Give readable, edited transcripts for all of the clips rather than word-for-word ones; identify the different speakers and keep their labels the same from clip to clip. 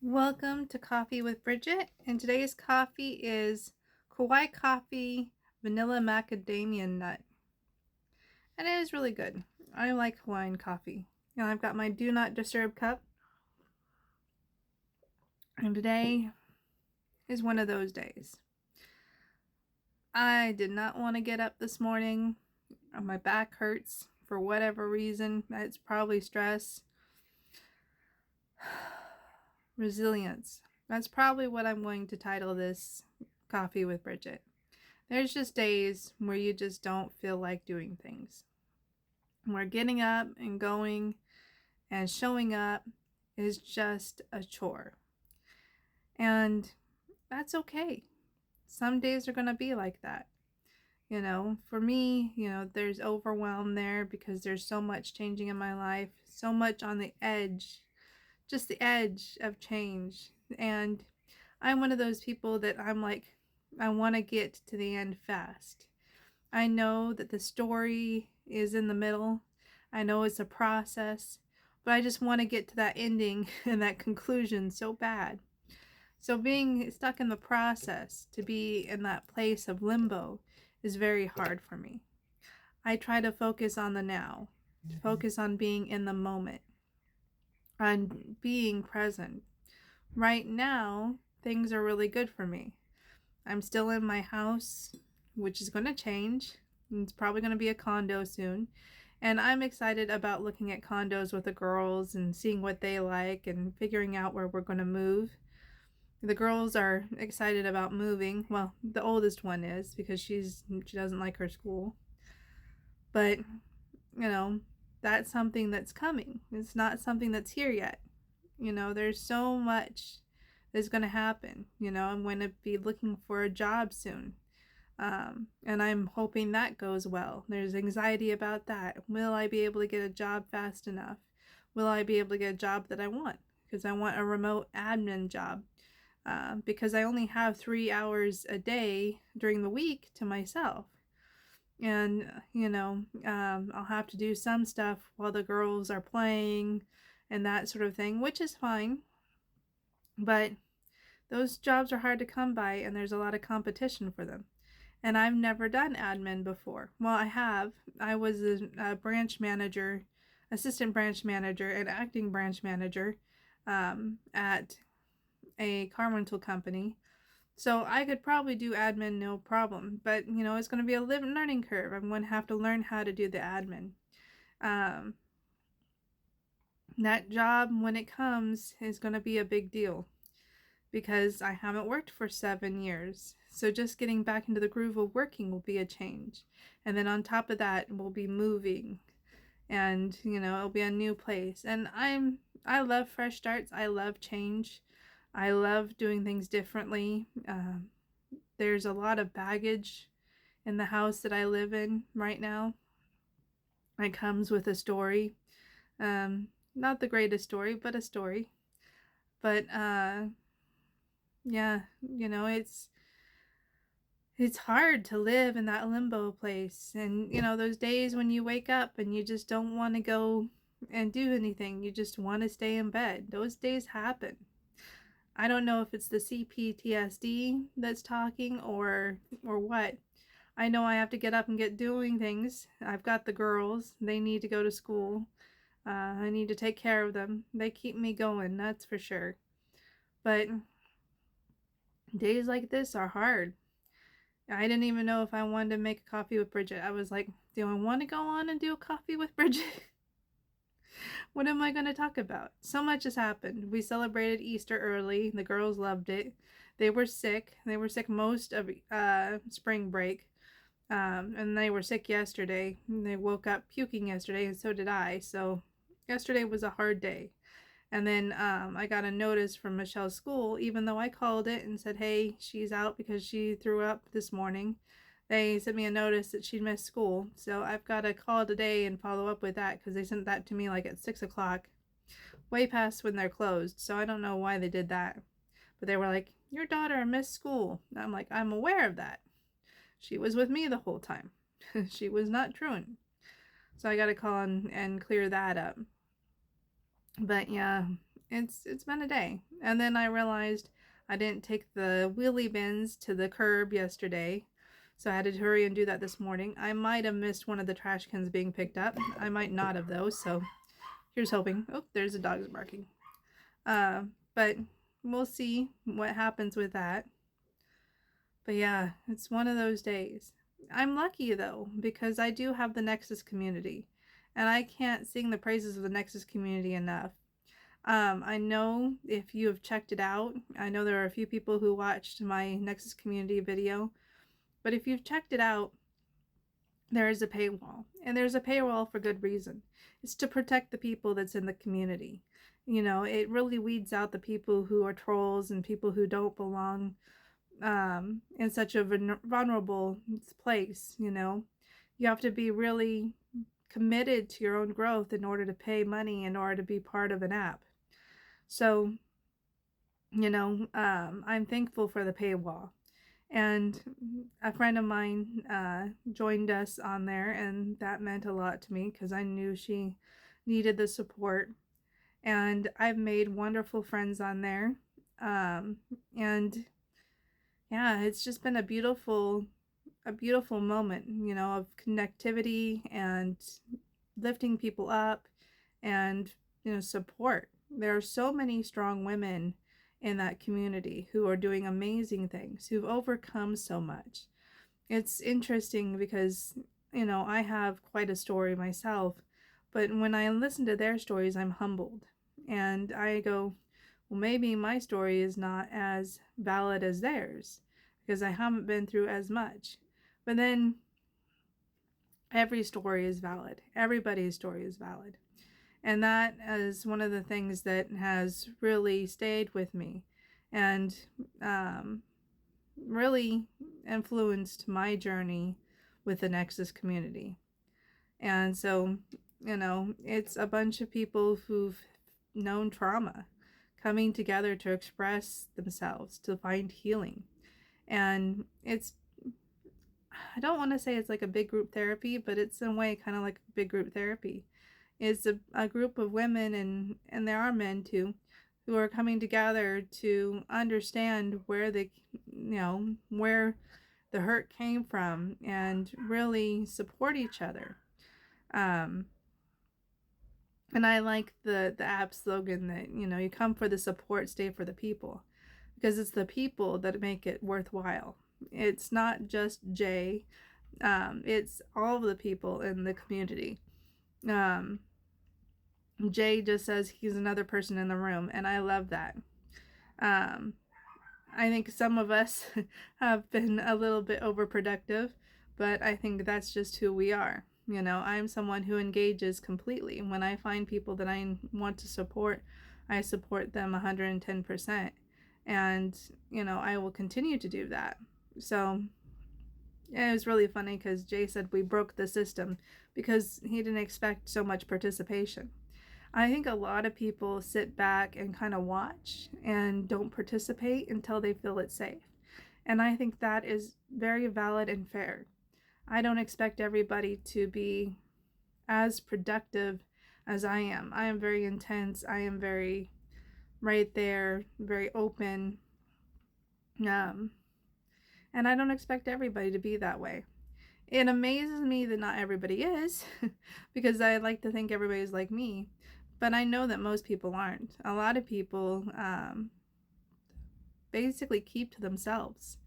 Speaker 1: Welcome to Coffee with Bridget, and today's coffee is Kauai Coffee Vanilla Macadamia Nut, and it is really good. I like Hawaiian coffee. And I've got my Do Not Disturb cup, and today is one of those days. I did not want to get up this morning. My back hurts for whatever reason. It's probably stress. Resilience. That's probably what I'm going to title this Coffee with Bridget. There's just days where you just don't feel like doing things. Where getting up and going and showing up is just a chore. And that's okay. Some days are going to be like that. For me, there's overwhelm there because there's so much changing in my life, so much on the edge, just the edge of change. And I'm one of those people that I'm like, I want to get to the end fast. I know that the story is in the middle. I know it's a process, but I just want to get to that ending and that conclusion so bad. So being stuck in the process, to be in that place of limbo, is very hard for me. I try to focus on the now, to focus on being in the moment, on being present. Right now, things are really good for me. I'm still in my house, which is going to change. It's probably going to be a condo soon. And I'm excited about looking at condos with the girls and seeing what they like and figuring out where we're going to move. The girls are excited about moving. Well, the oldest one is because she doesn't like her school. But, that's something that's coming. It's not something that's here yet. There's so much that's going to happen. I'm going to be looking for a job soon. And I'm hoping that goes well. There's anxiety about that. Will I be able to get a job fast enough? Will I be able to get a job that I want? Because I want a remote admin job. Because I only have 3 hours a day during the week to myself. And, I'll have to do some stuff while the girls are playing and that sort of thing, which is fine. But those jobs are hard to come by and there's a lot of competition for them. And I've never done admin before. Well, I have. I was a branch manager, assistant branch manager, and acting branch manager at a car rental company. So I could probably do admin no problem. But, it's going to be a learning curve. I'm going to have to learn how to do the admin. That job, when it comes, is going to be a big deal. Because I haven't worked for 7 years. So just getting back into the groove of working will be a change. And then on top of that, we'll be moving. And, it'll be a new place. And I love fresh starts. I love change. I love doing things differently. There's a lot of baggage in the house that I live in right now. It comes with a story. Not the greatest story, but a story. But, yeah, it's hard to live in that limbo place. And, those days when you wake up and you just don't want to go and do anything. You just want to stay in bed. Those days happen. I don't know if it's the CPTSD that's talking or what. I know I have to get up and get doing things. I've got the girls. They need to go to school. I need to take care of them. They keep me going, that's for sure. But days like this are hard. I didn't even know if I wanted to make a coffee with Bridget. I was like, do I want to go on and do a coffee with Bridget? What am I going to talk about? So much has happened. We celebrated Easter early. The girls loved it. They were sick. They were sick most of spring break. And they were sick yesterday. They woke up puking yesterday, and so did I. So yesterday was a hard day. And then I got a notice from Michelle's school, even though I called it and said, hey, she's out because she threw up this morning. They sent me a notice that she'd missed school. So I've got to call today and follow up with that because they sent that to me like at 6 o'clock, way past when they're closed. So I don't know why they did that. But they were like, your daughter missed school. And I'm like, I'm aware of that. She was with me the whole time. She was not truant. So I got to call and clear that up. But yeah, it's been a day. And then I realized I didn't take the wheelie bins to the curb yesterday, so I had to hurry and do that this morning. I might have missed one of the trash cans being picked up. I might not have though, so here's hoping. Oh, there's the dogs barking. But we'll see what happens with that. But yeah, it's one of those days. I'm lucky though, because I do have the Nexus community, and I can't sing the praises of the Nexus community enough. I know if you have checked it out, I know there are a few people who watched my Nexus community video, but if you've checked it out, there is a paywall, and there's a paywall for good reason. It's to protect the people that's in the community. You know, it really weeds out the people who are trolls and people who don't belong in such a vulnerable place. You know, you have to be really committed to your own growth in order to pay money in order to be part of an app. So, you know, I'm thankful for the paywall. And a friend of mine joined us on there, and that meant a lot to me because I knew she needed the support. And I've made wonderful friends on there. And yeah, it's just been a beautiful moment, you know, of connectivity and lifting people up and, you know, support. There are so many strong women in that community who are doing amazing things, who've overcome so much. It's interesting because, you know, I have quite a story myself, but when I listen to their stories, I'm humbled. And I go, well, maybe my story is not as valid as theirs because I haven't been through as much. But then every story is valid. Everybody's story is valid. And that is one of the things that has really stayed with me and really influenced my journey with the Nexus community. And so, you know, it's a bunch of people who've known trauma coming together to express themselves, to find healing. And it's, I don't want to say it's like a big group therapy, but it's in a way kind of like big group therapy. It's a group of women, and there are men too, who are coming together to understand where where the hurt came from and really support each other. And I like the app slogan that, you know, you come for the support, stay for the people, because it's the people that make it worthwhile. It's not just Jay. It's all of the people in the community. Jay just says he's another person in the room, and I love that. I think some of us have been a little bit overproductive, but I think that's just who we are. You know, I'm someone who engages completely. When I find people that I want to support, I support them 110%. And, you know, I will continue to do that. So it was really funny because Jay said we broke the system because he didn't expect so much participation. I think a lot of people sit back and kind of watch and don't participate until they feel it's safe. And I think that is very valid and fair. I don't expect everybody to be as productive as I am. I am very intense. I am very right there, very open. And I don't expect everybody to be that way. It amazes me that not everybody is because I like to think everybody's like me. But I know that most people aren't. A lot of people basically keep to themselves.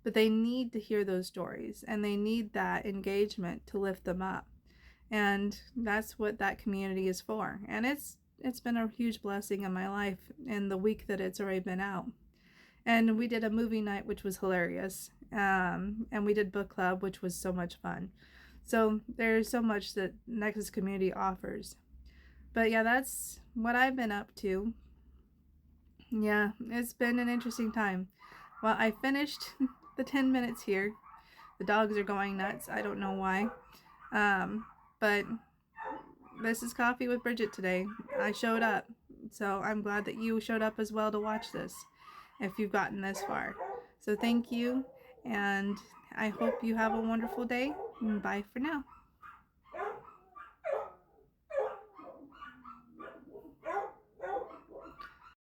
Speaker 1: But they need to hear those stories, and they need that engagement to lift them up. And that's what that community is for. And it's been a huge blessing in my life in the week that it's already been out. And we did a movie night, which was hilarious. And we did book club, which was so much fun. So there's so much that Nexus community offers. But yeah, that's what I've been up to. Yeah, it's been an interesting time. Well, I finished the 10 minutes here. The dogs are going nuts. I don't know why. But this is Coffee with Bridget today. I showed up. So I'm glad that you showed up as well to watch this, if you've gotten this far. So thank you, and I hope you have a wonderful day. Bye for now.